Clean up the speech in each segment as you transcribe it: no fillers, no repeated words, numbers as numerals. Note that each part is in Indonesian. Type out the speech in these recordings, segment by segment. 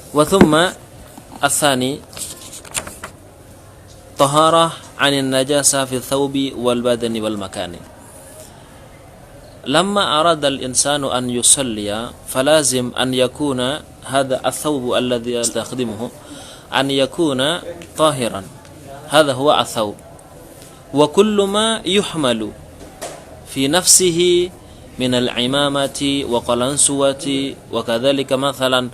Wa thumma atsani taharah 'anil najasa fi thawbi wal badani wal makani. Lamma arada al-insanu an yusalliya falazim an yakuna hadha ath-thawb alladhi yastakhdimuhu an yakuna tahiran. Hadha huwa ath-thawb. Wa kullu ma yuhmalu fi nafsihi min al-imamati wa qalansuwati wa kadhalika mathalan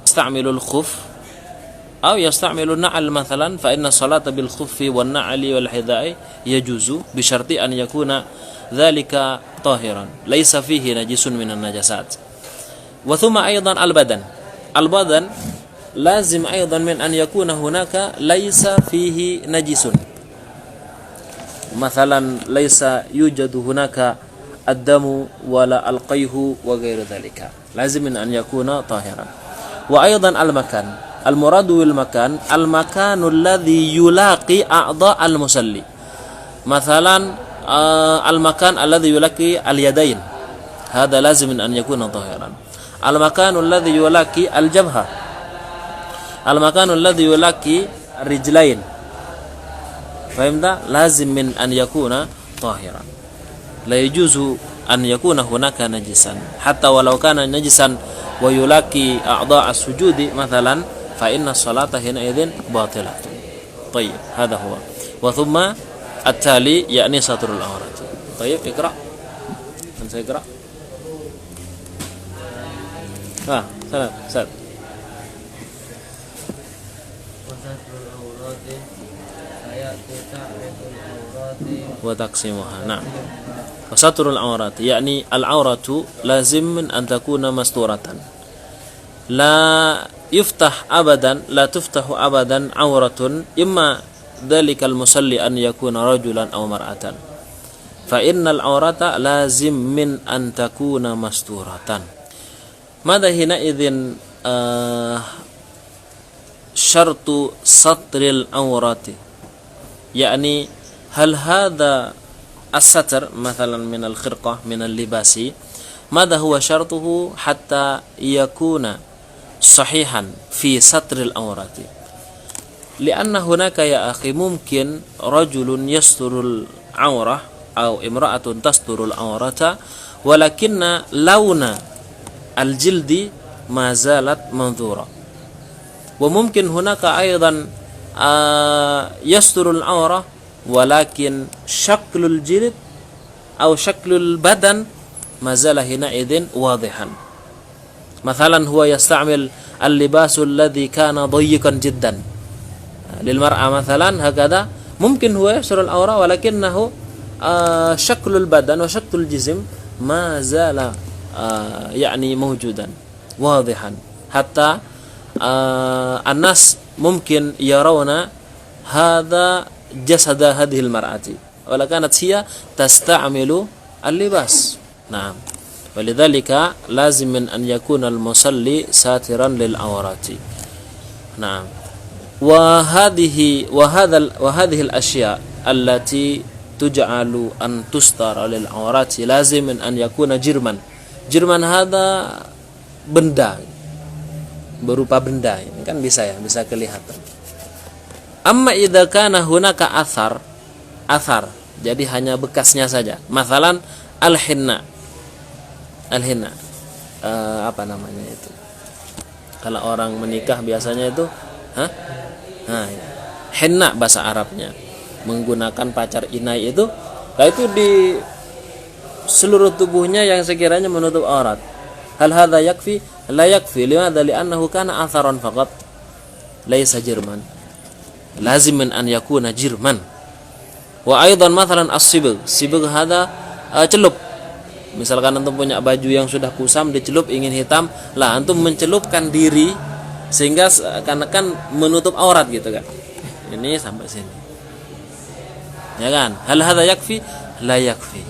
yasta'milu al-khuff أو يستعمل النعل مثلا فإن الصلاة بالخف والنعل والحذاء يجوز بشرط أن يكون ذلك طاهرا ليس فيه نجس من النجاسات. وثم أيضا البدن لازم أيضا من أن يكون هناك ليس فيه نجس، مثلا ليس يوجد هناك الدم ولا القيه وغير ذلك، لازم من أن يكون طاهرا. وأيضا المراد بالمكان المكان الذي يلاقي أعضاء المصلي، مثلا المكان الذي يلاقي اليدين هذا لازم أن يكون طاهرا. المكان الذي يلاقي الجبهة، المكان الذي يلاقي الرجلين، فهمت؟ لازم من أن يكون طاهرا. لا يجوز أن يكون هناك نجسا حتى ولو كان نجسا ويلاقي أعضاء السجود مثلا فإن الصلاة حينئذ باطلة. طيب هذا هو. وثم التالي يعني ستر العورات. طيب اقرأ. من سيقرأ؟ سلام سلام. وستر العورات فيأتي تعرف العورات وتقسيمها. نعم. وستر العورات يعني العورة لازم أن تكون مستورة، لا يفتح أبدا، لا تفتح أبدا عورة إما ذلك المصلي أن يكون رجلا أو مرأة، فإن العورة لازم من أن تكون مستورة. ماذا حينئذ شرط ستر العورات؟ يعني هل هذا الستر مثلا من الخرقة من اللباس ماذا هو شرطه حتى يكون صحيحا في ستر العورات؟ لأن هناك يا أخي ممكن رجل يستر العورة أو امرأة تستر العورة ولكن لون الجلد ما زالت منظورة، وممكن هناك أيضا يستر العورة ولكن شكل الجلد أو شكل البدن ما زال حينئذ واضحا. مثلا هو يستعمل اللباس الذي كان ضيقا جدا للمرأة مثلا هكذا، ممكن هو يستر العورة ولكنه شكل البدن وشكل الجسم ما زال يعني موجودا واضحا، حتى الناس ممكن يرون هذا جسد هذه المرأة ولا كانت هي تستعمل اللباس. نعم. ولذلك لازم من أن يكون المصلي ساترا للعورات. نعم. وهذه الأشياء التي تجعل أن تستر للعورات لازم من أن يكون جرما. Jirman هذا benda, berupa benda, ini kan bisa kelihatan. Amma idza kana hunaka athar, jadi hanya bekasnya saja. Masalan al-hinna, apa namanya itu? Kalau orang menikah biasanya itu, henna bahasa Arabnya, menggunakan pacar inai itu, nah itu di seluruh tubuhnya yang sekiranya menutup aurat. Hal hadza yakfi? La yakfi. Limadha? Li'annahu kana atharan faqat, laysa jirman. Lazim min an yakuna jirman. Wa aidan mathalan as-sibgh. Sibgh hadza celup. Misalkan antum punya baju yang sudah kusam dicelup ingin hitam, lah antum mencelupkan diri sehingga seakan-akan menutup aurat gitu kan. Ini sampai sini. Ya kan? Hal hadza yakfi? La yakfi.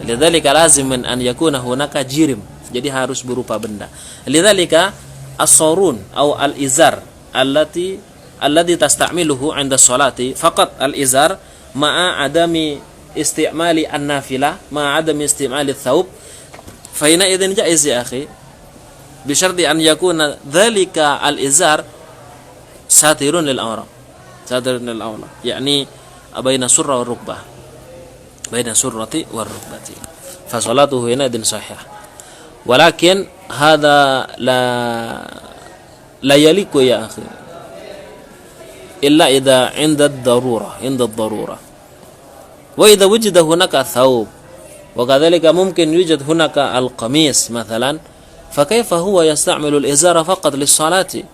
Lidzalika lazim min an yakuna hunaka jirim. Jadi harus berupa benda. Lidzalika as-sarun atau al-izar alladhi tasta'miluhu 'inda sholati faqat al-izar ma'a adami istimali an-nafilah ma'a adami istimali ats-thawb fa hina idzin jaiz ya akhi. Bisyarti an yakuna dzalika al-izar satirun lil awra. Satirun lil awra. Yani baina surra wa rukbah. Baina surrati wa rukbati. Fa salatuhu yanadin sahih. Walakin hadha la yaliku ya akhi. Illa idza 'inda ad-darurah, 'inda ad-darurah. Wa idza wujida hunaka thawb wa kadzalika mumkin yujad hunaka al-qamis mathalan. فكيف هو يستعمل الإزار فقط للصلاة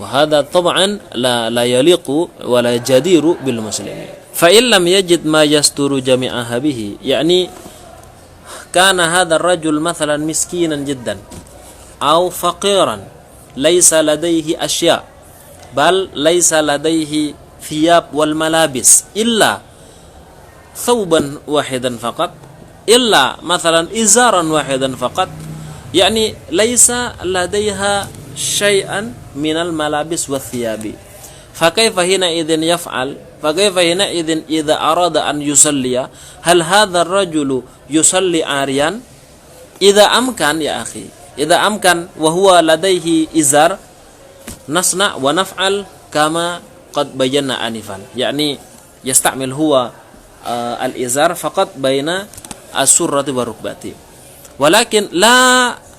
وهذا طبعا لا يليق ولا جدير بالمسلمين فإن لم يجد ما يستر جميعها به يعني كان هذا الرجل مثلا مسكينا جدا أو فقيرا ليس لديه أشياء بل ليس لديه ثياب والملابس إلا ثوبا واحدا فقط إلا مثلا إزارا واحدا فقط يعني ليس لديها شيئا من الملابس والثياب فكيف حينئذ يفعل فكيف حينئذ إذا أراد أن يصلي هل هذا الرجل يصلي عاريا إذا أمكن يا أخي إذا أمكن وهو لديه إزار نصنع ونفعل كما قد بينا آنفا يعني يستعمل هو الإزار فقط بين السرة والركبة ولكن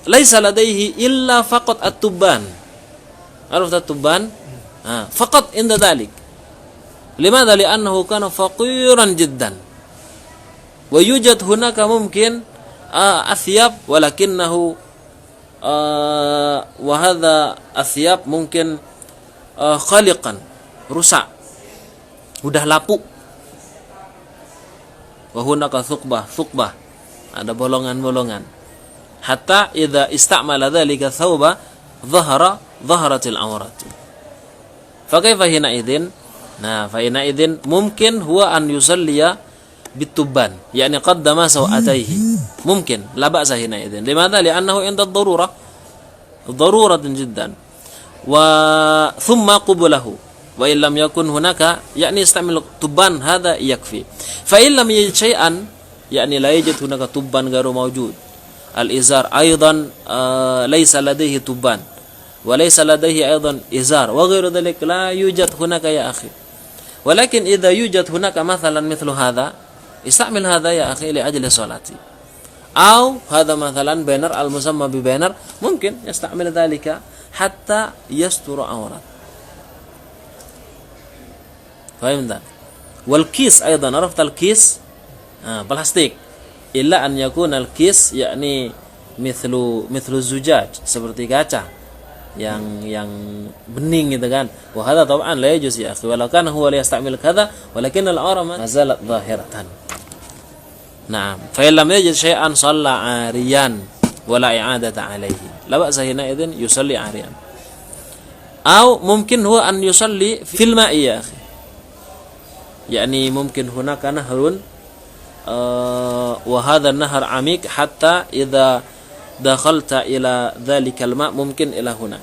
ليس لديه إلا فقط التبان عرفت التبان فقط عند ذلك لماذا لأنه كان فقيرا جدا ويوجد هناك ممكن الثياب ولكنه وهذا الثياب mungkin khaliqan rusak udah lapuk wa hunaka thuqbah ada bolongan-bolongan hatta idza istamala dzalika thawba dhaharatil awrat fa kaifa hina idzin fa hina idzin mungkin huwa an yusalliya bitubban yani qaddama sawatayhi mungkin la ba'sa hina idzin limadha li'annahu inda ad-darurah daruratan jiddan wa thumma qublahu wa in lam yakun hunaka yani istamil tubban hadha yakfi fa in lam yajid shay'an يعني لا يوجد هناك تبان غير موجود الإزار أيضا ليس لديه تبان وليس لديه أيضا إزار وغير ذلك لا يوجد هناك يا أخي ولكن إذا يوجد هناك مثلا مثل هذا استعمل هذا يا أخي لأجل صلاتي أو هذا مثلا بانر المسمى ببانر ممكن يستعمل ذلك حتى يستر عورات فهمت والكيس أيضا عرفت الكيس plastik illa an yakuna al-kis yakni mithlu zujaj seperti kaca yang bening gitu kan wa hadha tab'an la yajuz ya akhi walau kana huwa la yastamil kadha walakin al-awra ma zalat zahiratan na'am fa in lam yajid shay'an shalla 'ariyan wala i'adata 'alayhi la ba'sa hina idzin yusalli 'ariyan aw mungkin huwa an yusalli fil ma'i ya akhi yani mungkin hunaka nahrun وهذا النهر عميق حتى إذا دخلت إلى ذلك الماء ممكن إلى هنا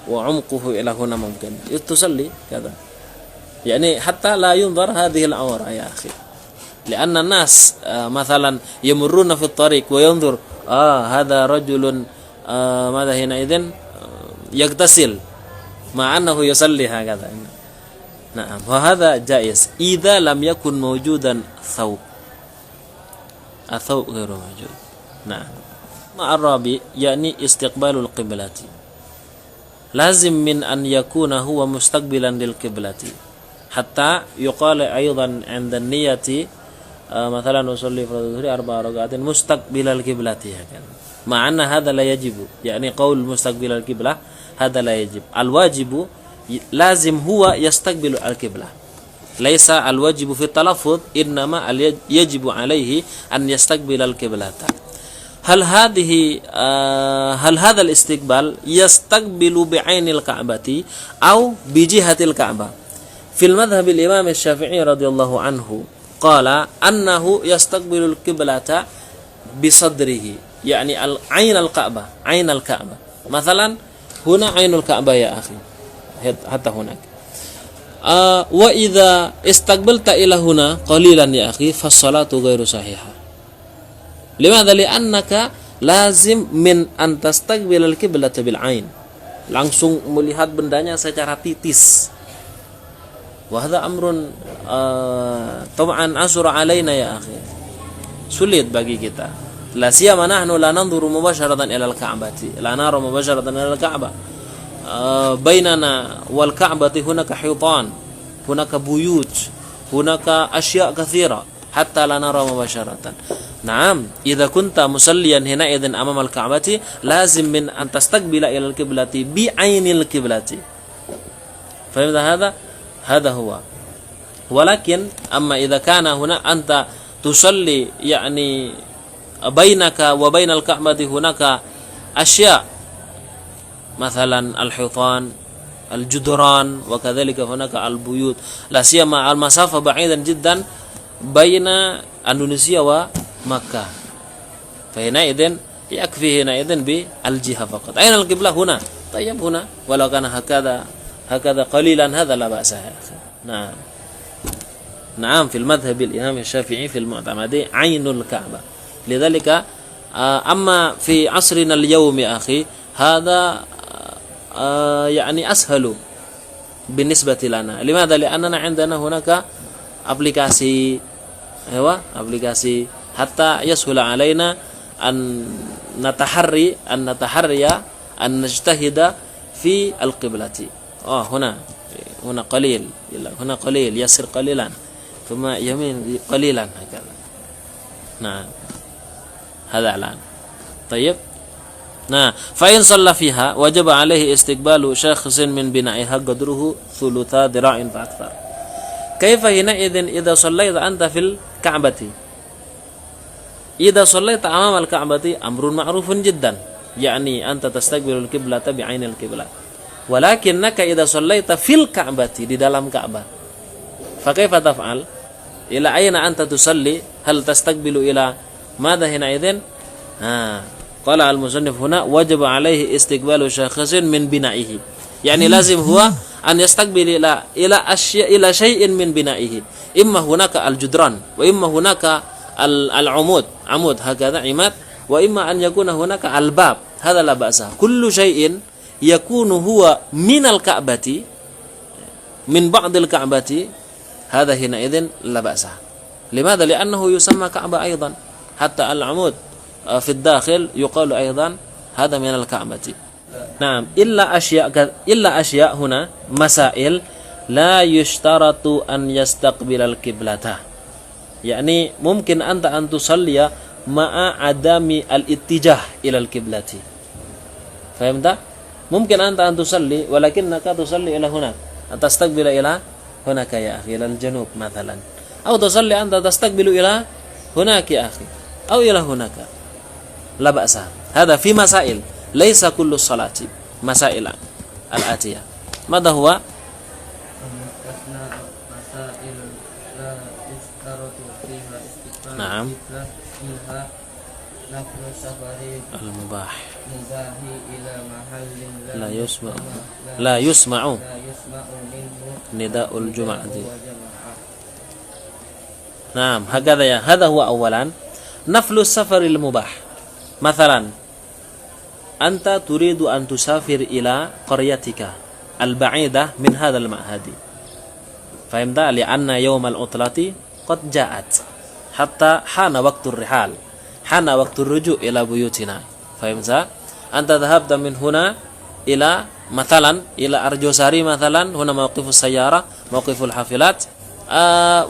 وعمقه إلى هنا ممكن تصلي كذا يعني حتى لا ينظر هذه العورة يا أخي لأن الناس مثلا يمرون في الطريق وينظر هذا رجل ماذا حينئذ يغتسل مع أنه يصلي هكذا نعم وهذا جائز إذا لم يكن موجودا ثوب الثوب غير موجود نعم مع الرابع يعني استقبال القبلة لازم من أن يكون هو مستقبلا للقبلة حتى يقال أيضا عند النية مثلا نصلي فرض الظهر 4 ركعات مستقبل القبلة هكذا مع أن هذا لا يجب يعني قول مستقبل القبلة هذا لا يجب الواجب لازم هو يستقبل القبلة ليس الواجب في التلفظ إنما يجب عليه أن يستقبل القبلة هل هذا الاستقبال يستقبل بعين الكعبة أو بجهة الكعبة في المذهب الإمام الشافعي رضي الله عنه قال أنه يستقبل القبلة بصدره يعني عين الكعبة مثلا هنا عين الكعبة يا أخي حتى هناك وإذا استقبلت إلى هنا قليلا يا أخي فالصلاة غير صحيحة لماذا؟ لأنك lazim min an tastaqbil al-qiblat bil ain, langsung melihat bendanya secara titis. Wa hadha amrun tab'an asura alaina ya akhi, sulit bagi kita. La siyama nahnu la nanzuru mubasharatan ila al-ka'bati, la nara mubasharatan ila al-ka'bah. Bainana wal ka'bati hunaka hitan, hunaka buyut, hunaka asya' katsira hatta la nara mubasharatan. Naam, idza kunta musalliyan hina idzin amama al-ka'bati lazim min an tastaqbila ila al-qiblati bi 'ainil qiblati. Fahimta hadha? Hadha huwa. Walakin amma idza kana huna anta tusalli yani bainaka wa bainal ka'bati hunaka asya' مثلا الحيطان الجدران وكذلك هناك البيوت لا سيما المسافة بعيدا جدا بين إندونيسيا ومكة فحينئذ يكفي حينئذ بالجهة فقط. أين القبلة؟ هنا. طيب هنا ولو كان هكذا قليلا هذا لا بأس. نعم نعم في المذهب الإمام الشافعي في المعتمد عين الكعبة. لذلك أما في عصرنا اليوم يا أخي هذا يعني أسهل بالنسبة لنا. لماذا؟ لأننا عندنا هناك أبليكاسي حتى يسهل علينا أن نتحري أن نجتهد في القبلة. هنا قليل يصير قليلا ثم يمين قليلا هكذا. نعم هذا الآن. طيب. Nah, fa in shalla fiha wajaba alaihi istiqbalu syakhsin min bina'iha qadruhu thulutha dira'in fa akthar. Kaifa hina idzin idza shallaita anta fil ka'bati? Idza shallaita amama al-ka'bati amrun ma'rufun jiddan, yani anta tastaqbilu al-qiblata bi 'ainil qiblah. Walakinnaka idza shallaita fil ka'bati, di dalam Ka'bah. Fa kaifa taf'al? Ila ayna anta tusalli? Hal tastaqbilu ila madha hina idzin? Qala al-musannif huna wajib alaihi istiqbalu syakhsin min bina'ihi. Yani lazim huwa an yastaqbil ila syai'in min bina'ihi. Imma hunaka al-judran wa imma hunaka al-umud, hakadha imad, wa imma an yakuna hunaka al-bab. Hadha la ba'sa. Kullu syai'in yakunu huwa min al-ka'bati min ba'd al-ka'bati hadha hina idzin la ba'sa. Limadha? Li'annahu yusamma ka'bah aidan. Hatta al-umud في الداخل يقال أيضا هذا من الكعبة. نعم إلا أشياء هنا مسائل لا يشترط أن يستقبل القبلة. يعني ممكن أنت أن تصلي مع عدم الاتجاه إلى القبلة. فهمت؟ ممكن أنت أن تصلي ولكنك تصلي إلى هناك، أن تستقبل إلى هناك يا أخي، إلى الجنوب مثلا، أو تصلي أنت تستقبل إلى هناك يا أخي أو إلى هناك، لا بأس. هذا في مسائل، ليس كل الصلاة، مسائل الآتية. ماذا هو؟ نعم المباح لا يسمع نداء الجمعة. نعم هكذا يا. هذا هو أولا نفل السفر المباح. مثلا أنت تريد أن تسافر إلى قريتك البعيدة من هذا المعهد، فهمت؟ لأن يوم العطلة قد جاءت، حتى حان وقت الرحال، حان وقت الرجوع إلى بيوتنا، فهمت؟ أنت ذهبت من هنا إلى مثلا إلى أرجوساري مثلا، هنا موقف السيارة، موقف الحافلات،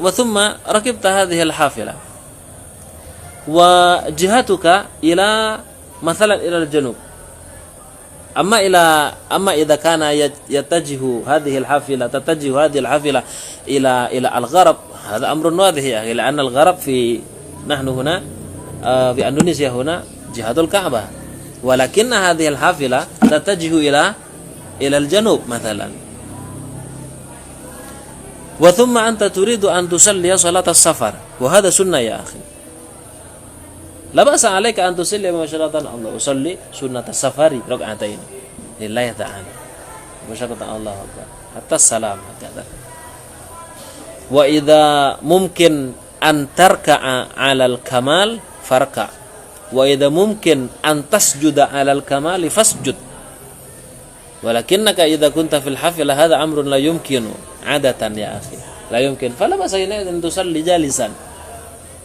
وثم ركبت هذه الحافلة وجهتك إلى مثلا إلى الجنوب. أما إذا كان تتجه هذه الحافلة إلى الغرب، هذا أمر واضح يا أخي، لأن الغرب نحن هنا في إندونيسيا هنا جهة الكعبة، ولكن هذه الحافلة تتجه إلى الجنوب مثلا. وثم أنت تريد أن تصلي صلاة السفر، وهذا سنة يا أخي، لا بأس عليك أن تصلي مباشرة. الله أصلي سنة السفر ركعتين لله تعالى مباشرة، الله أكبر حتى السلام هكذا. وإذا ممكن أن تركع على الكمال فاركع، wa idza mumkin an tasjuda 'alal kamali fasjud. Walakinnaka idza kunta fil hafilah hadha amrun la yumkinu 'adatan ya akhi. La yumkin. Fala ba'sa an tusalli jalisan.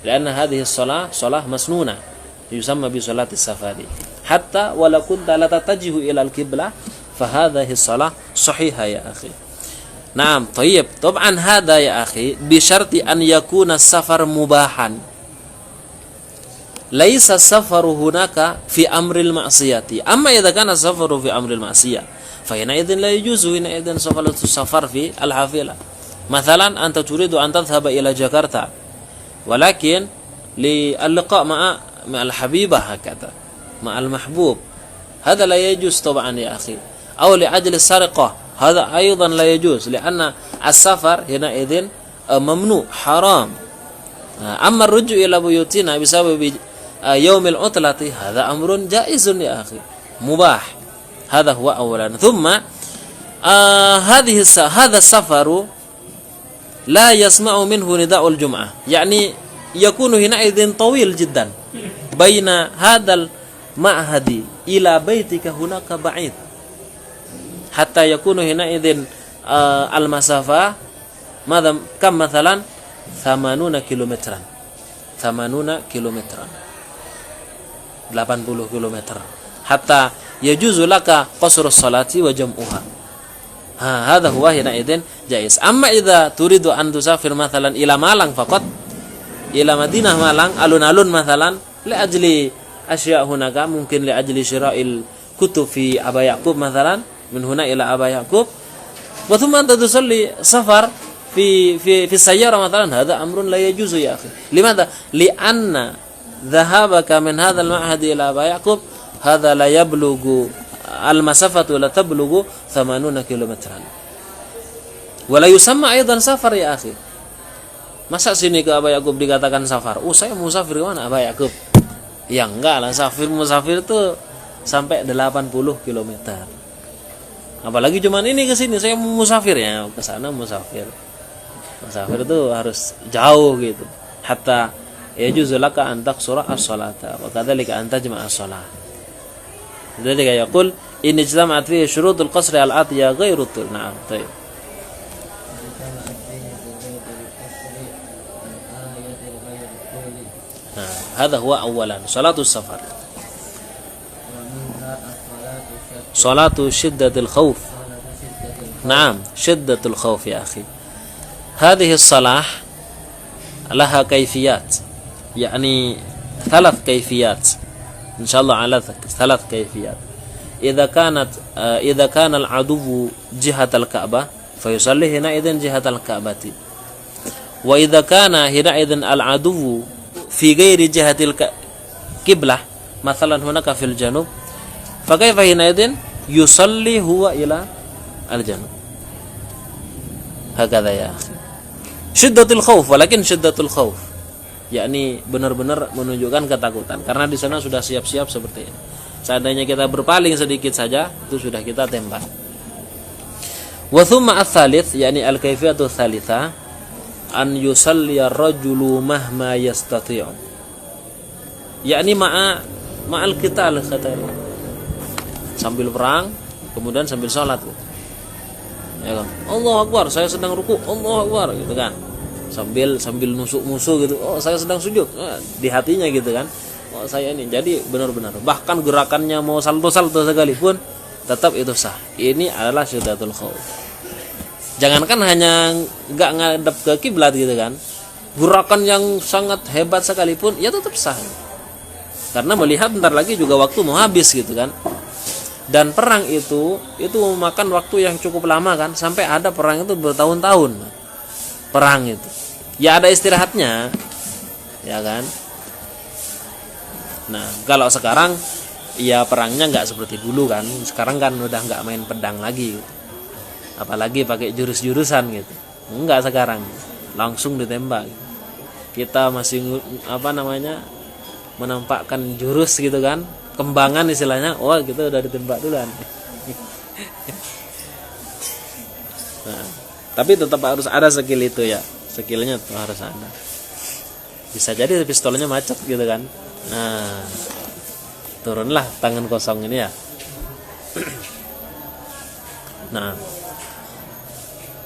Karena hadhihi shalah shalah masnunah yusamma bi salatis safari. Hatta wala kunta la tatajihu ila al-qiblah fa hadhihi shalah sahihah ya akhi. Naam, tayyib. Tab'an hadha ya akhi bi syarti an yakuna safar mubahan. Laisa safaru hunaka fi amril ma'siyati. Amma idza kana safaru fi amril ma'siyah, fa hina idzin la yajuzu hina idzin safar fi al-hafila. Mathalan anta turidu an tadhhaba ila Jakarta, walakin li al-liqa' ma'a al-habibah hakadha, ma'a al-mahbub. Hadha la yajuz tab'an ya akhi. Aw li ajli as-sariqah. هذا أيضا لا يجوز لأن السفر حينئذ ممنوع حرام. أما الرجوع إلى بيوتنا بسبب يوم العطلة هذا أمر جائز يا أخي مباح. هذا هو أولا. ثم هذا السفر لا يسمع منه نداء الجمعة، يعني يكون حينئذ طويل جدا بين هذا المعهد إلى بيتك هناك بعيد hatta yakunu hina idzin al-masafah madam kam mathalan 80 kilometeran 80 kilometeran 80 kilometer hatta yajuzu laka qasrus salati wa jam'uha. Hadha huwa hina idzin jaiz. Amma idza turidu an tusafir mathalan ila Malang faqat, ila Madinah Malang alun-alun mathalan li ajli asya' hunaka, mungkin li ajli syira'il kutub fi Aba Ya'qub mathalan من هنا إلى أبا يعقوب وثم أنت تصلي سفر في السيارة مثلا، هذا أمر لا يجوز يا أخي. لماذا؟ لأن ذهابك من هذا المعهد إلى أبا يعقوب هذا لا يبلغ المسافة لا تبلغ 80 كيلومترا ولا يسمى أيضا سفر يا أخي. Masa sini ke Aba Ya'qub dikatakan safar? Saya musafir ke mana Aba Ya'qub? Ya enggak lah, musafir itu sampai 80 kilometer. Apalagi cuman ini ke sini saya musafir ya, ke sana musafir. Musafir itu harus jauh gitu. Hatta yajuzu laka an taqsura as-salata wa kadzalika an tajma'a as-salah. Jadi kayak yaqul in ijtama'at fihi syurutul qasr al-atiya ghairu tul. Na'am, baik. Nah, hadha huwa awalan salatus safar. صلاة شدة الخوف. نعم شدة الخوف يا أخي. هذه الصلاة لها كيفيات، يعني 3 كيفيات إن شاء الله على 3 كيفيات. إذا كان العدو جهة الكعبة فيصلي حينئذ جهة الكعبة، وإذا كان حينئذ العدو في غير جهة القبلة مثلا هناك في الجنوب فكيف حينئذ yusalli huwa ila al-janub. Hakadha ya akhi. Syiddatul khauf, walakin syiddatul khauf, yakni benar-benar menunjukkan ketakutan karena di sana sudah siap-siap seperti ini. Seandainya kita berpaling sedikit saja itu sudah kita tembak. Wa thumma ats-tsalits, yakni al-kaifiyatu tsalitsa an yusalli ar-rajulu mahma yastati'u. Yakni ma'al qital khatari. Sambil perang, kemudian sambil sholat gitu. Ya kan? Allahu Akbar, saya sedang ruku, Allahu Akbar gitu kan. Sambil nusuk musuh gitu. Oh, saya sedang sujud. Di hatinya gitu kan. Oh, saya ini. Jadi benar-benar bahkan gerakannya mau salto-salto sekalipun tetap itu sah. Ini adalah syiddatul khauf. Jangankan hanya enggak ngadep ke kiblat gitu kan. Gerakan yang sangat hebat sekalipun ya tetap sah. Karena melihat bentar lagi juga waktu mau habis gitu kan. Dan perang itu memakan waktu yang cukup lama kan, sampai ada perang itu bertahun-tahun. Perang itu. Ya ada istirahatnya. Ya kan? Nah, kalau sekarang ya perangnya enggak seperti dulu kan. Sekarang kan udah enggak main pedang lagi gitu. Apalagi pakai jurus-jurusan gitu. Enggak sekarang. Langsung ditembak. Kita masih menampakkan jurus gitu kan. Kembangan istilahnya, kita udah ditembak duluan. Nah, tapi tetap harus ada skill itu ya, skillnya tuh harus ada. Bisa jadi pistolnya macet gitu kan. Nah, turunlah tangan kosong ini ya. Nah,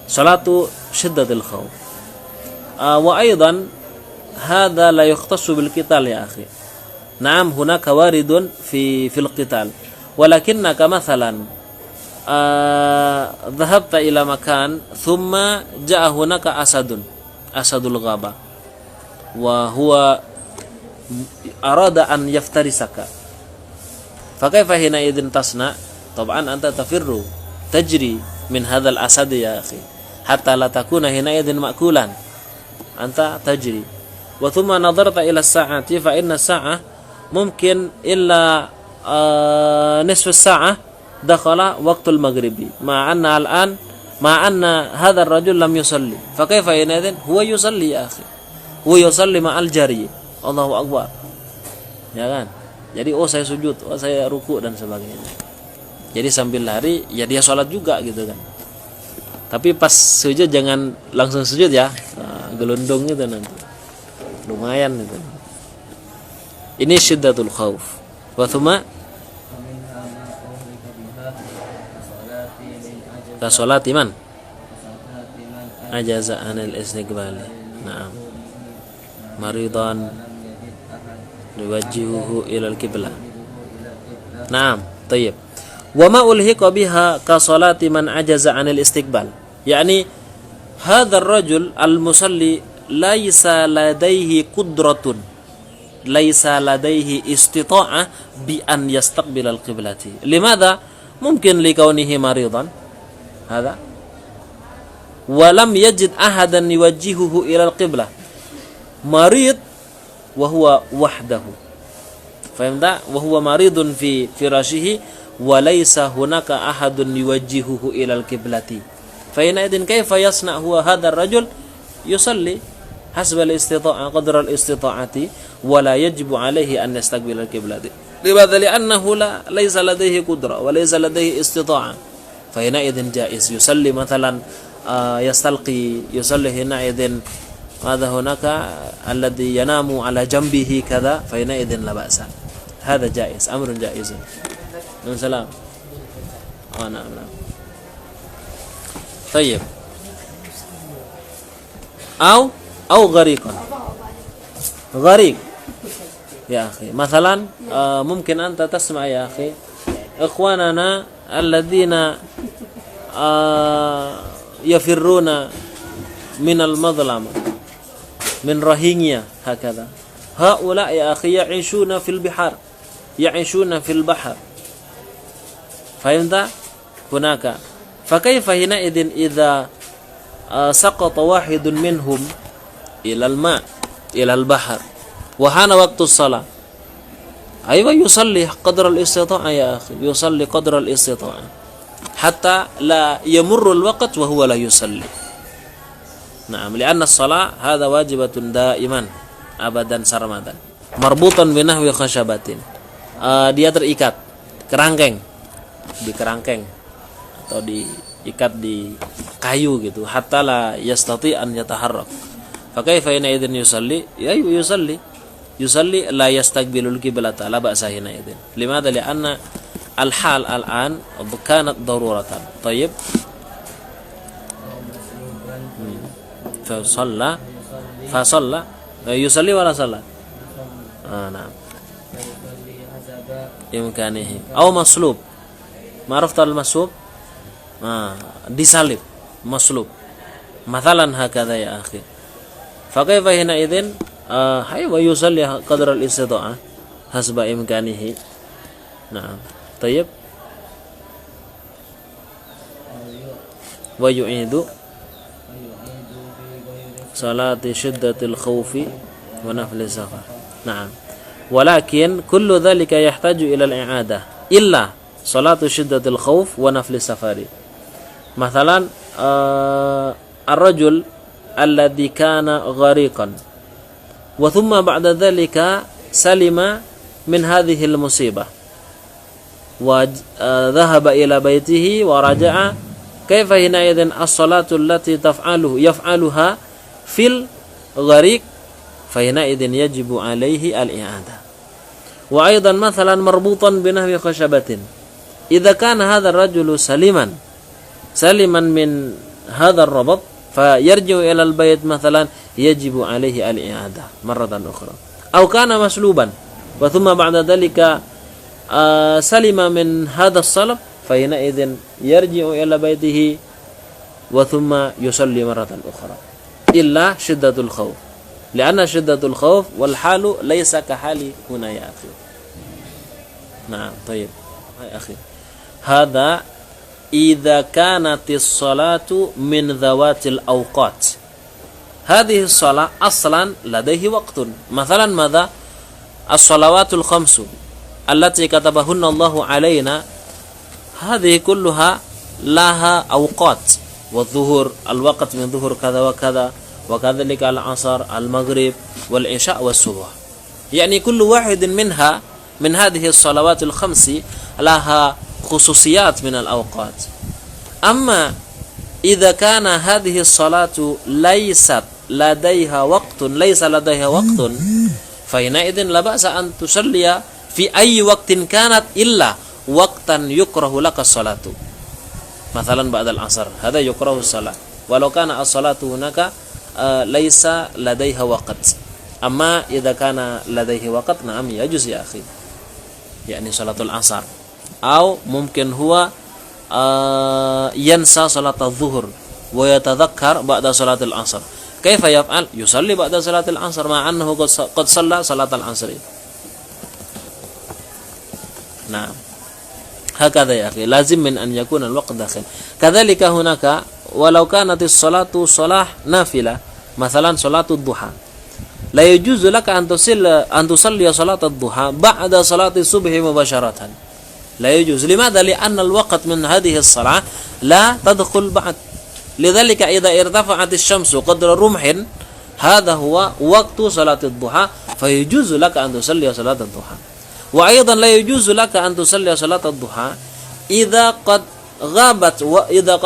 salatu syiddatil khauf. Wa aidan hadha la yukhtassu bil qital ya akhi. Naam, hunaka waridun fil qital. Walakinnaka mathalan dhahabta ila makan thumma ja'a hunaka asadul ghaba wa huwa arada an yaftarisaka. Fa kaifa hina idin tasna? Tab'an anta tafirru tajri min hadzal asad ya akhi hatta la takuna hina idin ma'kulan. Anta tajri. Wa thumma nadarta ila as-sa'ati fa inna as-sa'ah mungkin illa nisf as-sa'ah dakhala waqtul maghribi ma anna al-an ma anna hadha ar-rajul lam yusalli. Fa kaifa hina idin huwa yusalli ya akhi. Huwa yusalli ma'al jari. Allahu akbar. Ya kan? Jadi saya sujud, saya ruku dan sebagainya. Jadi sambil lari ya dia sholat juga gitu kan. Tapi pas sujud jangan langsung sujud ya. Nah, gelundung gitu nanti. Lumayan gitu. Ini syiddatul khauf. Wa thumma ka sholati man ajaza anil istiqbali. Naam. Maridan yuwajjihuhu ila al-qiblah. Naam, tayyib. Wa ma ulhiqa biha ka salati man ajaza 'anil istiqbal. Yani hadha ar-rajul al-musalli laisa ladaihi qudratun, laisa ladaihi istita'ah bi an yastaqbil al-qiblati. Limadha? Mungkin likaunihi maridan. Hadha. Wa lam yajid ahadan yuwajjihuhu ila al-qiblah. Marid wa huwa wahdahu. Fahimta? Wa huwa maridun fi firashihi wa laysa hunaka ahadun yuwajjihuhu ila al-qiblati. Fa ina idin kaifa yasna huwa hadha ar-rajul yusalli hasba al-istita'ah qadra al-istita'ati wa la yajibu alayhi an yastaqbil al-qiblati. Limadha? Li'annahu laysa ladayhi qudra wa laysa ladayhi istita'ah. Fa ina idin jaiz yusalli mathalan yastalqi yusalli hina idin هذا هناك الذي ينام على جنبه كذا فحينئذ لا بأس. هذا جائز، أمر جائز. السلام. نعم. طيب. أو غريق يا أخي. مثلا ممكن أنت تسمع يا أخي إخواننا الذين يفرون من المظلمة من رهينيا هكذا. هؤلاء يا أخي يعيشون في البحر، يعيشون في البحر. فهمت؟ هناك. فكيف حينئذ إذا سقط واحد منهم إلى الماء إلى البحر وحان وقت الصلاة؟ أيوة يصلي قدر الاستطاعة يا أخي، يصلي قدر الاستطاعة حتى لا يمر الوقت وهو لا يصلي. Naam, li'anna as-shalah hadza wajibatun daiman abadan sarmadan marbutan bi nahwi khashabatin. Dia terikat kerangkeng, di kerangkeng atau diikat di kayu gitu, hatta la yastati an yataharrak. Fa kaifa ina idzin yusalli? Ya yusalli la yastaqbilul qiblata la ba'sa hina idzin. Limadha? Li'anna al-hal al-an kanat daruratan. Tayyib. فصلى يصلي ولا صلى؟ نعم إمكانه. أو مصلوب. ما عرفت المصلوب؟ disalib مصلوب مثلا هكذا يا أخي. فكيف حينئذ ويصلي قدر الاستطاعة حسب إمكانه. نعم طيب. ويعيد salati syiddatil khawfi wa nafli safar. Na'am. Walakin kullu dhalika yahtaju ila al-i'adah illa salatu syiddatil khawf wa nafli safari. Mathalan ar-rajul alladhi kana ghariqan wa thumma ba'da dhalika salima min hadhihi al-musibah wa dhahaba ila baytihi wa raja'a. Kaifa hina idhin as-salatu allati yaf'aluha fil gharik fa hina idzin yajibu alaihi al-i'adah. Wa aidan mathalan marbutan binahwi khashabatin. Idza kana hadha ar-rajulu saliman min hadha ar-rabat fayarji'u ila al-bayt mathalan yajibu alayhi al-i'adah marratan ukhra. Aw kana masluban wa thumma ba'da dhalika salima min hadha as-salab fa hina idzin yarji'u ila baytihi wa thumma yusalli marratan ukhra. Illa shiddatul khawf. Lianna shiddatul khawf wal halu laysa ka hali huna ya akhi. Nah, طيب. Hai akhi. Hadza idza kanatis salatu min dhawatil awqat. Hadhihi as-salah aslan ladaihi waqtun. Mathalan madza? As-salawatul khamsu allati katabahunna Allahu alaina. Hadhihi kulluha laha awqat. Wadh-dhuhur al-waqt min dhuhur kadza wa kadza. وكذلك العصر المغرب والعشاء والصبح يعني كل واحد منها من هذه الصلوات الخمس لها خصوصيات من الأوقات أما إذا كان هذه الصلاة ليس لديها وقت فحينئذ لا بأس أن تصلي في أي وقت كانت إلا وقتا يكره لك الصلاة مثلا بعد العصر هذا يكره الصلاة ولو كان الصلاة هناك ليس لديها وقت أما إذا كان لديه وقت نعم يجوز يا أخي يعني صلاة العصر أو ممكن هو ينسى صلاة الظهر ويتذكر بعد صلاة العصر كيف يفعل؟ يصلي بعد صلاة العصر مع أنه قد صلى صلاة العصر نعم هكذا يا أخي لازم من أن يكون الوقت داخل كذلك هناك ولو كانت الصلاة صلاة نافلة مثلا صلاة الضحى لا يجوز لك أن تصلي صلاة الضحى بعد صلاة الصبح مباشرة لا يجوز لماذا؟ لأن الوقت من هذه الصلاة لا تدخل بعد لذلك إذا ارتفعت الشمس قدر رمح هذا هو وقت صلاة الضحى فيجوز لك أن تصلي صلاة الضحى وأيضا لا يجوز لك أن تصلي صلاة الضحى إذا قد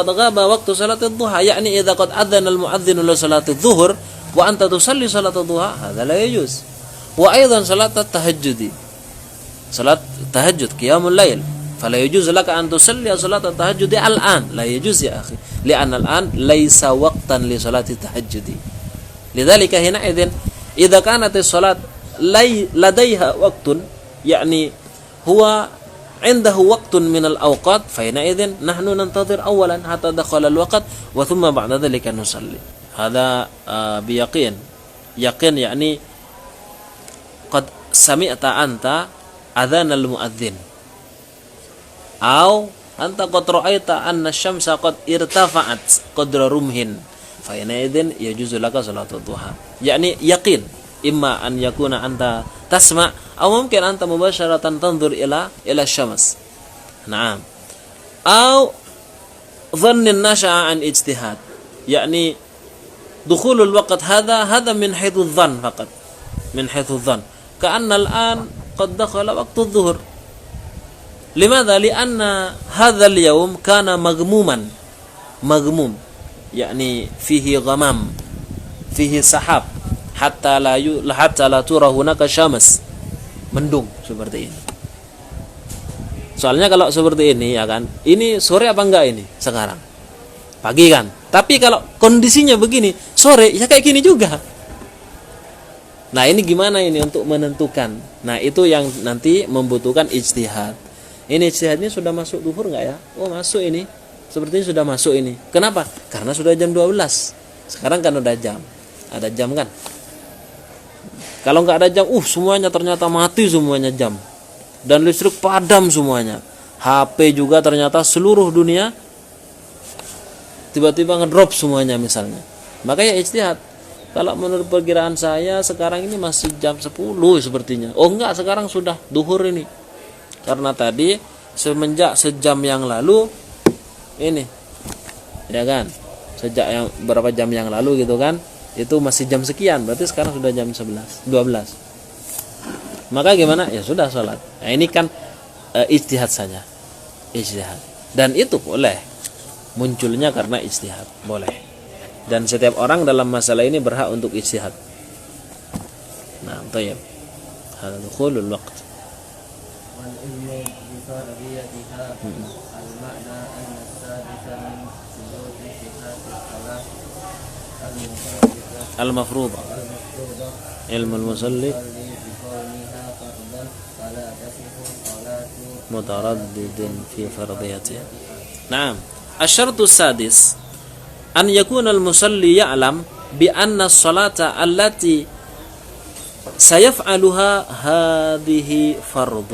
غاب وقت صلاة الضحى يعني إذا قد أذن المؤذن لصلاة الظهر وأنت تصلي صلاة الضحى هذا لا يجوز وأيضا صلاة التهجد صلاة التهجد قيام الليل فلا يجوز لك أن تصلي صلاة التهجد الآن لا يجوز يا أخي لأن الآن ليس وقتا لصلاة التهجد لذلك حينئذ إذا كانت الصلاة لديها وقت يعني هو عنده وقت من الأوقات فحينئذ نحن ننتظر أولا حتى دخل الوقت وثم بعد ذلك نصلي هذا بيقين يقين يعني قد سمعت أنت أذان المؤذن أو أنت قد رأيت أن الشمس قد ارتفعت قدر رمح فحينئذ يجوز لك صلاة الضحى يعني يقين إما أن يكون أنت تسمع أو ممكن أنت مباشرة تنظر إلى الشمس نعم أو ظن نشأ عن اجتهاد يعني دخول الوقت هذا من حيث الظن فقط من حيث الظن كأن الآن قد دخل وقت الظهر لماذا؟ لأن هذا اليوم كان مغموم يعني فيه غمام فيه سحاب hatta la tura hunaka syams mendung seperti ini. Soalnya kalau seperti ini ya kan, ini sore apa enggak ini sekarang? Pagi kan. Tapi kalau kondisinya begini, sore ya kayak gini juga. Nah, ini gimana ini untuk menentukan? Nah, itu yang nanti membutuhkan ijtihad. Ini ijtihadnya sudah masuk zuhur enggak ya? Oh, masuk ini. Sepertinya sudah masuk ini. Kenapa? Karena sudah jam 12. Sekarang kan udah jam. Ada jam kan? Kalau nggak ada jam, semuanya ternyata mati semuanya jam. Dan listrik padam semuanya. HP juga ternyata seluruh dunia tiba-tiba ngedrop semuanya misalnya. Makanya ijtihad. Kalau menurut perkiraan saya sekarang ini masih jam 10 sepertinya. Oh enggak, sekarang sudah duhur ini. Karena tadi semenjak sejam yang lalu ini. Ya kan? Sejak yang berapa jam yang lalu gitu kan? Itu masih jam sekian, berarti sekarang sudah jam 11, 12. Maka gimana? Ya sudah sholat. Nah, ini kan ijtihad saja. Ijtihad. Dan itu boleh. Munculnya karena ijtihad. Boleh. Dan setiap orang dalam masalah ini berhak untuk ijtihad. Nah, thayyib. Hada dukhulul waqt. العلم بفرضيتها. المعنى أن السادس من شروط صحة الصلاة المفروضة المفروضة علم المصلي بكونها فرضا فلا تصح صلاة متردد في فرضيتها. نعم. الشرط السادس أن يكون المصلي يعلم بأن الصلاة التي سيفعلها هذه فرض.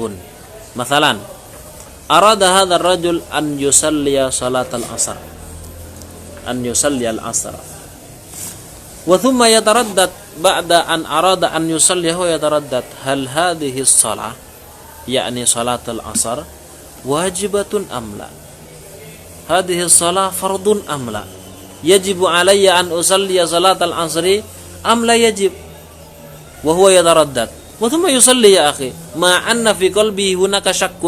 مثلا أراد هذا الرجل أن يصلي صلاة العصر وثم يتردد بعد أن أراد أن يصلي هو يتردد هل هذه الصلاة يعني صلاة العصر واجبة أم لا، هذه الصلاة فرض أم لا، يجب علي أن أصلي صلاة العصر أم لا يجب، وهو يتردد وثم يصلي يا أخي مع أن في قلبه هناك شك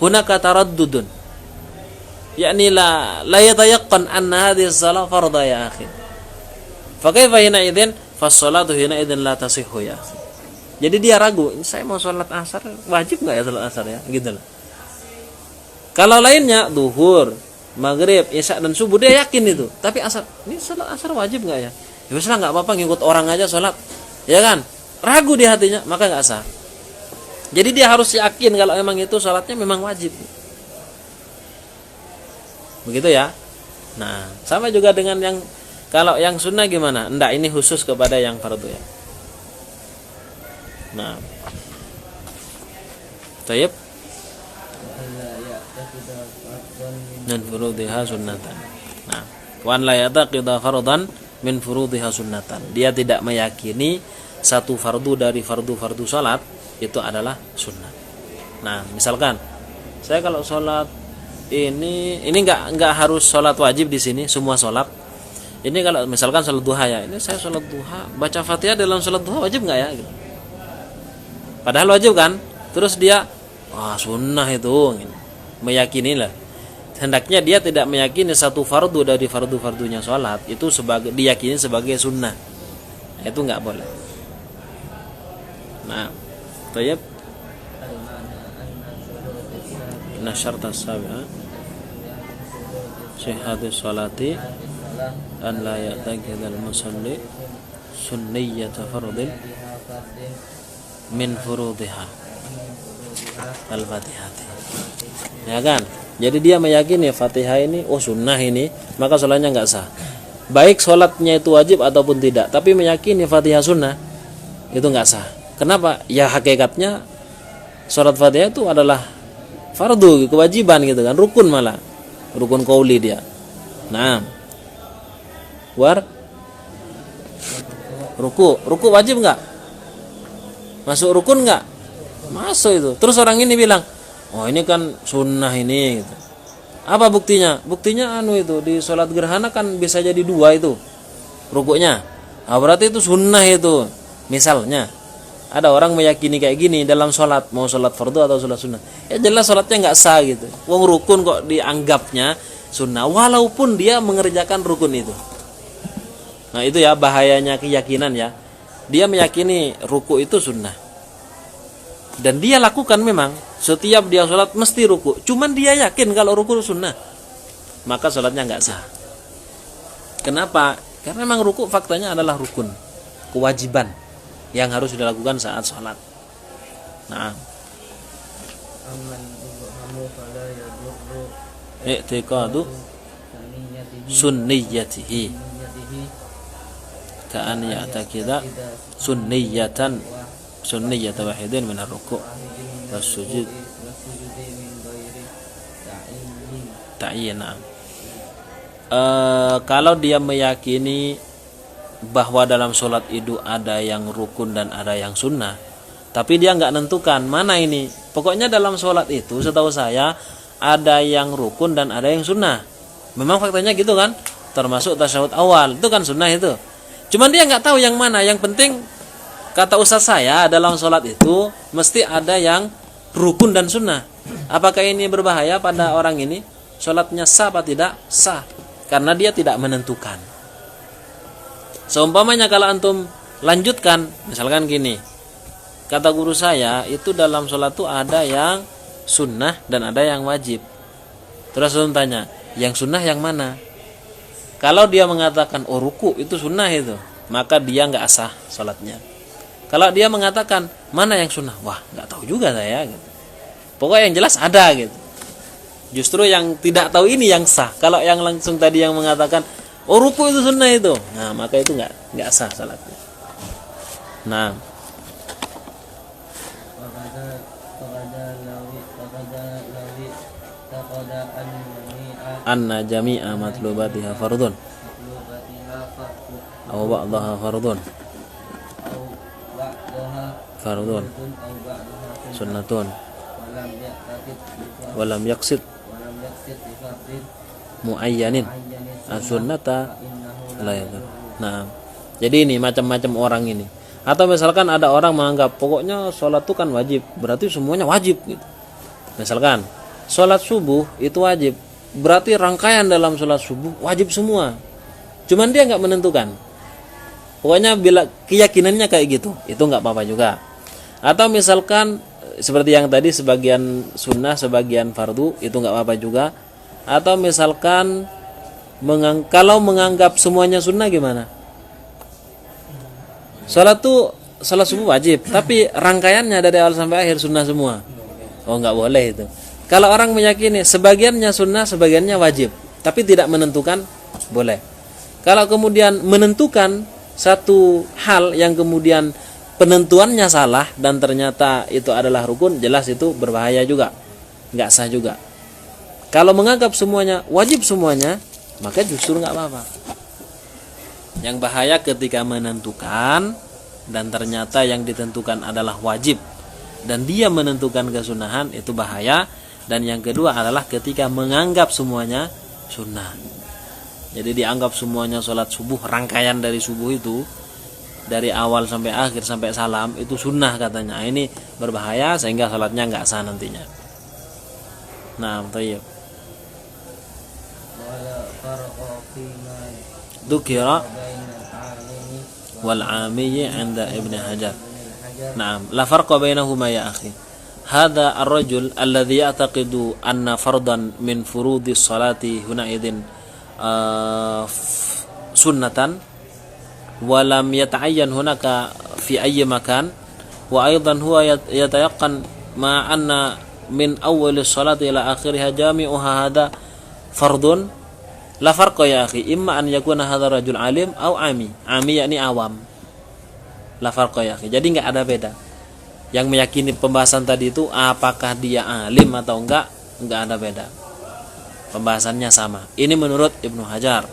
هناك تردد، يعني لا يتيقن أن هذه الصلاة فرض يا أخي، فكيف حينئذ فالصلاة حينئذ لا تصح ya أخي. Jadi dia ragu, saya mau sholat asar wajib nggak ya sholat asar ya, gitu loh. Kalau lainnya duhur, maghrib, isya dan subuh dia yakin itu, tapi asar ini sholat asar wajib nggak ya? Ya wis lah nggak apa-apa ngikut orang aja sholat, ya kan? Ragu di hatinya maka nggak sah. Jadi dia harus yakin kalau memang itu sholatnya memang wajib. Begitu ya. Nah, sama juga dengan yang kalau yang sunnah gimana? Enggak, ini khusus kepada yang fardu ya. Nah. Tayyib. Dan furudhiha sunnatan. Nah, wan la yataqida fardan min furudhiha sunnatan. Dia tidak meyakini satu fardu dari fardu-fardu salat itu adalah sunnah. Nah, misalkan saya kalau salat ini enggak harus salat wajib di sini, semua salat. Ini kalau misalkan salat duha ya, ini saya salat duha, baca Fatihah dalam salat duha wajib enggak ya gitu. Padahal wajib kan? Terus dia sunnah itu meyakini lah. Hendaknya dia tidak meyakini satu fardu dari fardu-fardunya salat itu sebagai diyakini sebagai sunnah. Itu enggak boleh. Nah, tayyib. Nah, syarat as-sabi'ah sihhatus salati an la ya'taqid al-musalli sunniyata fardin min furudhiha al-Fatihah. Ya kan? Jadi dia meyakini Fatihah ini sunnah ini, maka salatnya enggak sah. Baik salatnya itu wajib ataupun tidak, tapi meyakini Fatihah sunnah itu enggak sah. Kenapa? Ya hakikatnya salat Fatihah itu adalah fardu, kewajiban gitu kan, rukun malah. Rukun qauli dia. Nah. Ruku wajib enggak? Masuk rukun enggak? Masuk itu. Terus orang ini bilang, ini kan sunnah ini gitu. Apa buktinya? Buktinya itu di sholat gerhana kan bisa jadi 2 itu rukuknya. Berarti itu sunnah itu. Misalnya ada orang meyakini kayak gini dalam sholat, mau sholat fardu atau sholat sunnah, ya jelas sholatnya nggak sah gitu. Wong rukun kok dianggapnya sunnah walaupun dia mengerjakan rukun itu. Nah itu ya bahayanya keyakinan ya. Dia meyakini ruku itu sunnah dan dia lakukan memang setiap dia sholat mesti ruku, cuman dia yakin kalau ruku sunnah, maka sholatnya nggak sah. Kenapa? Karena memang ruku faktanya adalah rukun, kewajiban yang harus dilakukan saat sholat. Nah, i'tiqadu sunniyatihi ka'an ya'taqida sunniyatan wahidin min ar-ruku' was-sujud ta'yina. Kalau dia meyakini bahwa dalam sholat itu ada yang rukun dan ada yang sunnah, tapi dia nggak nentukan mana ini. Pokoknya dalam sholat itu setahu saya ada yang rukun dan ada yang sunnah. Memang faktanya gitu kan, termasuk tasyahud awal itu kan sunnah itu. Cuman dia nggak tahu yang mana. Yang penting kata ustaz saya dalam sholat itu mesti ada yang rukun dan sunnah. Apakah ini berbahaya pada orang ini? Sholatnya sah apa tidak? Sah, karena dia tidak menentukan. Seumpamanya kalau antum lanjutkan, misalkan gini, kata guru saya itu dalam sholat itu ada yang sunnah dan ada yang wajib. Terus antum tanya, yang sunnah yang mana? Kalau dia mengatakan oh ruku itu sunnah itu, maka dia nggak sah salatnya. Kalau dia mengatakan mana yang sunnah, wah nggak tahu juga saya. Gitu. Pokoknya yang jelas ada gitu. Justru yang tidak tahu ini yang sah. Kalau yang langsung tadi yang mengatakan oh ruku itu sunnah itu, nah maka itu nggak sah salatnya. Nah, anna jami'a matlubatiha fardun aw ba'daha fardun fardun sunnatun walam yaqsid muayyanin as-sunnata la yadur. Nah, jadi ini macam-macam orang ini. Atau misalkan ada orang menganggap pokoknya sholat itu kan wajib, berarti semuanya wajib gitu. Misalkan sholat subuh itu wajib, berarti rangkaian dalam sholat subuh wajib semua. Cuman dia nggak menentukan. Pokoknya bila keyakinannya kayak gitu, itu nggak apa-apa juga. Atau misalkan seperti yang tadi sebagian sunnah, sebagian fardu, itu nggak apa-apa juga. Atau misalkan kalau menganggap semuanya sunnah gimana? Sholat subuh wajib, tapi rangkaiannya dari awal sampai akhir sunnah semua. Oh nggak boleh itu. Kalau orang meyakini sebagiannya sunnah, sebagiannya wajib, tapi tidak menentukan, boleh. Kalau kemudian menentukan satu hal yang kemudian penentuannya salah dan ternyata itu adalah rukun, jelas itu berbahaya juga, nggak sah juga. Kalau menganggap semuanya wajib semuanya, maka justru nggak apa-apa. Yang bahaya ketika menentukan dan ternyata yang ditentukan adalah wajib dan dia menentukan kesunahan, itu bahaya. Dan yang kedua adalah ketika menganggap semuanya sunnah. Jadi dianggap semuanya sholat subuh, rangkaian dari subuh itu dari awal sampai akhir sampai salam itu sunnah katanya. Ini berbahaya sehingga sholatnya nggak sah nantinya. Nah, tayyib. Dzukira wal 'amiyyi 'inda Ibnu Hajar. Naam, la farqa bainahuma ya akhi. Hadha ar-rajul alladhi ya'taqidu anna fardan min furudis salati huna idzin sunnatan wa lam yata'ayyan hunaka fi ayyi makan wa aidan huwa yatayaqqan ma anna min awwalis salati ila akhiriha jami'uha hadha fardun. La farqa ya akhi, imma an yakuna hadha rajul alim au ami. Ami yakni awam. La farqa ya akhi. Jadi enggak ada beda. Yang meyakini pembahasan tadi itu apakah dia alim atau enggak ada beda. Pembahasannya sama. Ini menurut Ibnu Hajar.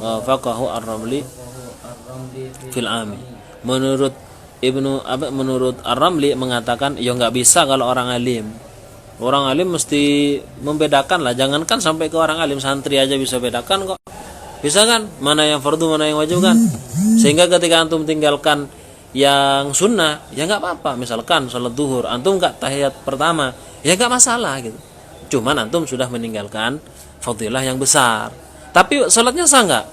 Faqahu ar-Ramli fil ami. Menurut Ar-Ramli mengatakan ya enggak bisa kalau orang alim. Orang alim mesti membedakan lah, jangankan sampai ke orang alim, santri aja bisa bedakan kok. Bisa kan? Mana yang fardu, mana yang wajib kan? Sehingga ketika antum tinggalkan yang sunnah, ya nggak apa-apa. Misalkan sholat duhur, antum nggak tahiyat pertama, ya nggak masalah gitu. Cuman antum sudah meninggalkan fadilah yang besar. Tapi sholatnya sah nggak?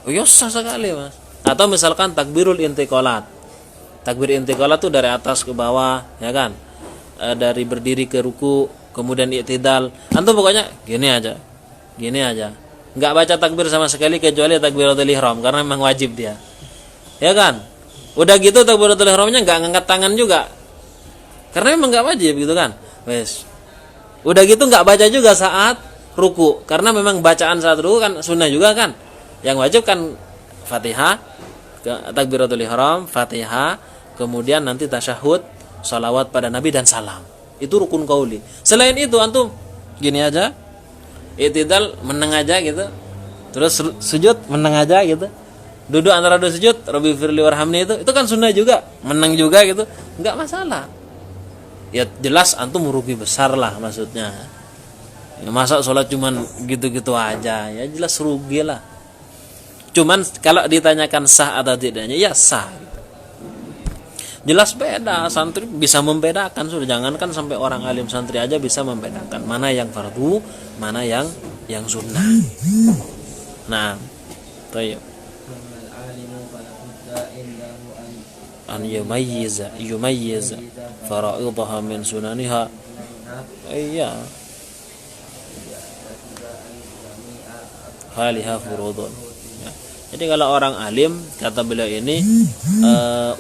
Oh ya sah sekali mas. Atau misalkan takbirul intiqalat. Takbir intiqalat tuh dari atas ke bawah, ya kan? Dari berdiri ke ruku, kemudian i'tidal. Antum pokoknya gini aja. Nggak baca takbir sama sekali kecuali takbiratul ihram karena memang wajib dia. Ya kan? Udah gitu takbiratul ihramnya nggak ngangkat tangan juga. Karena memang nggak wajib gitu kan. Wes. Udah gitu nggak baca juga saat ruku karena memang bacaan saat ruku kan sunnah juga kan. Yang wajib kan Fatihah, takbiratul ihram, Fatihah, kemudian nanti tasyahud, salawat pada Nabi dan salam. Itu rukun qauli. Selain itu antum gini aja. I'tidal meneng aja gitu. Terus sujud meneng aja gitu. Duduk antara dua sujud, Rabbi firli warhamni itu kan sunnah juga, meneng juga gitu. Enggak masalah. Ya jelas antum merugi besar lah maksudnya. Ya, masa sholat cuman gitu-gitu aja, ya jelas rugi lah. Cuman kalau ditanyakan sah atau tidaknya, ya sah. Jelas beda, santri bisa membedakan sudah, jangankan sampai orang alim, santri aja bisa membedakan mana yang fardu, mana yang sunnah. Nah, tayyib. an yumayyiz fara'idhaha min sunaniha. Iya. Haliha furudun. Ya. Jadi kalau orang alim, kata beliau ini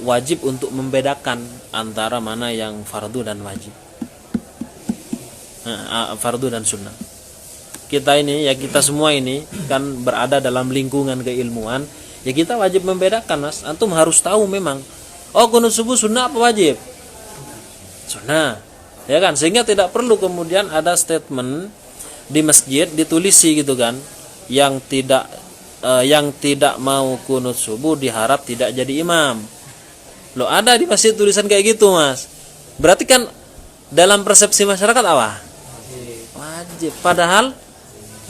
wajib untuk membedakan antara mana yang fardu dan wajib, fardu dan sunnah. Kita ini ya, kita semua ini kan berada dalam lingkungan keilmuan, ya kita wajib membedakan, Mas. Antum harus tahu memang, oh kunut subuh sunnah apa wajib? Sunnah, ya kan? Sehingga tidak perlu kemudian ada statement di masjid ditulisi gitu kan, yang tidak mau kunut subuh diharap tidak jadi imam. Loh, ada di masjid tulisan kayak gitu, Mas. Berarti kan dalam persepsi masyarakat apa? Wajib. Padahal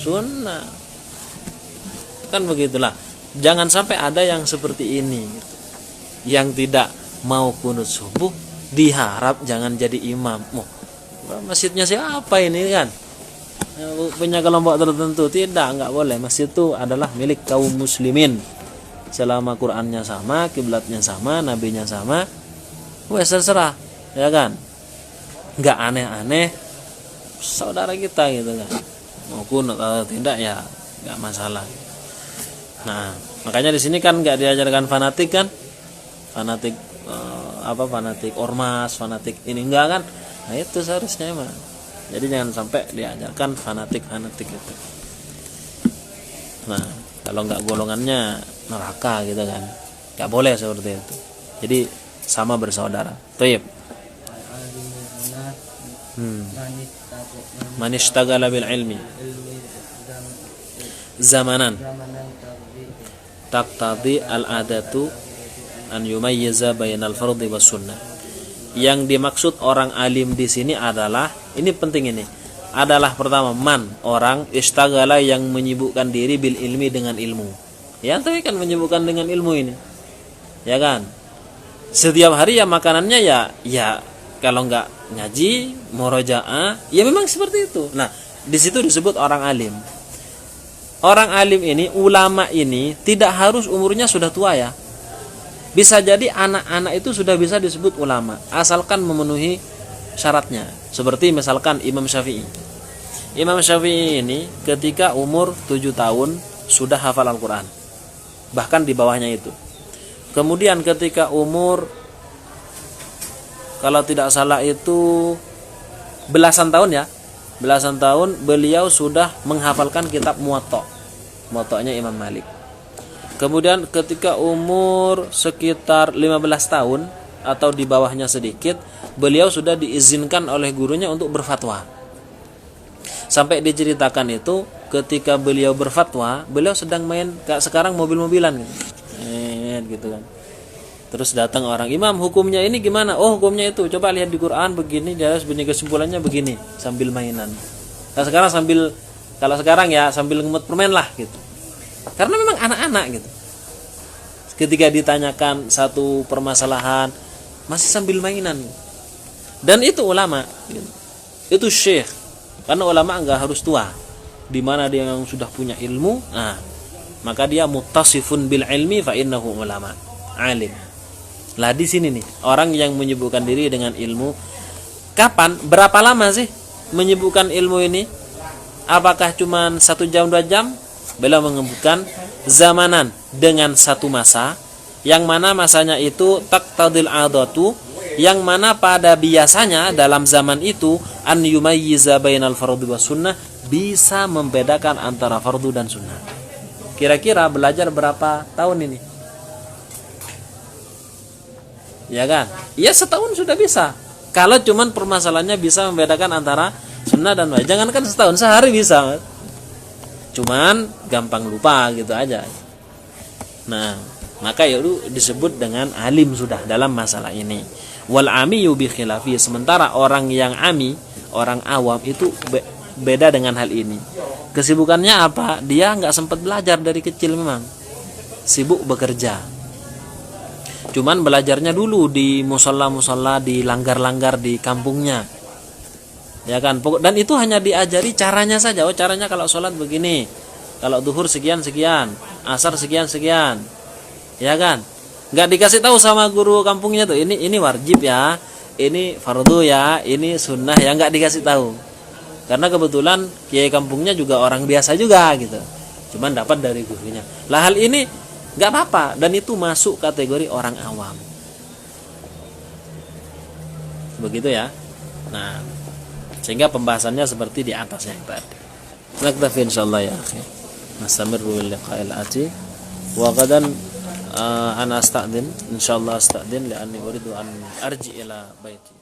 sunnah. Kan begitulah. Jangan sampai ada yang seperti ini, yang tidak mau kunut subuh diharap jangan jadi imam. Masjidnya siapa ini kan? Punya kelompok tertentu. Tidak, enggak boleh. Masjid itu adalah milik kaum muslimin. Selama Qur'annya sama, kiblatnya sama, nabinya sama, wes terserah, ya kan? Enggak aneh-aneh saudara kita gitu kan. Mau kunut atau tidak ya enggak masalah. Nah, makanya di sini kan enggak diajarkan fanatik kan? Fanatik fanatik ormas, fanatik ini enggak kan? Nah, itu seharusnya emang. Jadi jangan sampai diajarkan fanatik itu. Nah, kalau enggak golongannya neraka gitu kan, enggak boleh seperti itu. Jadi sama bersaudara. Thayyib. Man ishtaghala bil ilmi zamanan taqtadi al adatu an yumayyiza bainal fardhi was sunnah. Yang dimaksud orang alim di sini adalah, ini penting ini, adalah pertama man, orang ishtaghala yang menyibukkan diri bil ilmi dengan ilmu. Ya, tapi kan menyibukkan dengan ilmu ini. Ya kan? Setiap hari ya makanannya ya kalau enggak ngaji, murojaah, ya memang seperti itu. Nah, di situ disebut orang alim. Orang alim ini, ulama ini tidak harus umurnya sudah tua ya. Bisa jadi anak-anak itu sudah bisa disebut ulama, asalkan memenuhi syaratnya. Seperti misalkan Imam Syafi'i. Imam Syafi'i ini ketika umur 7 tahun sudah hafal Al-Quran, bahkan di bawahnya itu. Kemudian ketika umur, kalau tidak salah itu belasan tahun ya, belasan tahun beliau sudah menghafalkan kitab Muwatta, Muwatta'nya Imam Malik. Kemudian ketika umur sekitar 15 tahun atau di bawahnya sedikit, beliau sudah diizinkan oleh gurunya untuk berfatwa. Sampai diceritakan itu ketika beliau berfatwa, beliau sedang main kayak sekarang mobil-mobilan gitu. Gitu kan. Terus datang orang, "Imam, hukumnya ini gimana?" "Oh, hukumnya itu. Coba lihat di Quran begini, jelas begini, kesimpulannya begini," sambil mainan. Nah, kalau sekarang ya sambil ngemut permen lah gitu. Karena memang anak-anak gitu. Ketika ditanyakan satu permasalahan masih sambil mainan. Dan itu ulama gitu. Itu syekh. Karena ulama enggak harus tua. Di mana dia yang sudah punya ilmu, maka dia muttasifun bil ilmi fa innahu ulama, alim. Lah di sini nih, orang yang menyibukkan diri dengan ilmu, kapan, berapa lama sih menyibukkan ilmu ini? Apakah cuma 1 jam 2 jam? Beliau menyebutkan zamanan, dengan satu masa, yang mana masanya itu taqtadil adatu, yang mana pada biasanya dalam zaman itu an yumayyiza bainal fardhi was sunnah, bisa membedakan antara fardu dan sunnah. Kira-kira belajar berapa tahun ini? Ya kan? Ya setahun sudah bisa. Kalau cuman permasalahannya bisa membedakan antara sunnah dan wajib. Jangankan setahun, sehari bisa. Cuman gampang lupa gitu aja. Nah, maka itu disebut dengan alim sudah dalam masalah ini. Wal amiyu bi khilafi, sementara orang yang ami, orang awam itu beda dengan hal ini. Kesibukannya apa? Dia nggak sempat belajar dari kecil memang. Sibuk bekerja. Cuman belajarnya dulu di musola-musola, di langgar-langgar di kampungnya. Ya kan? Dan itu hanya diajari caranya saja. Oh, caranya kalau sholat begini, kalau duhur sekian-sekian, asar sekian-sekian. Ya kan? nggak dikasih tahu sama guru kampungnya tuh, ini wajib ya, ini fardu ya, ini sunnah ya, nggak dikasih tahu. Karena kebetulan kiai kampungnya juga orang biasa juga gitu, cuman dapat dari gurunya. Lah hal ini nggak apa-apa, dan itu masuk kategori orang awam. Begitu ya. Nah, sehingga pembahasannya seperti di atas yang tadi. Naktafi insyaallah ya akhi. Nastamiru bil liqa'il ati wa gadan ana asta'din insyaallah, asta'din li'anni uridu an arji ila baiti.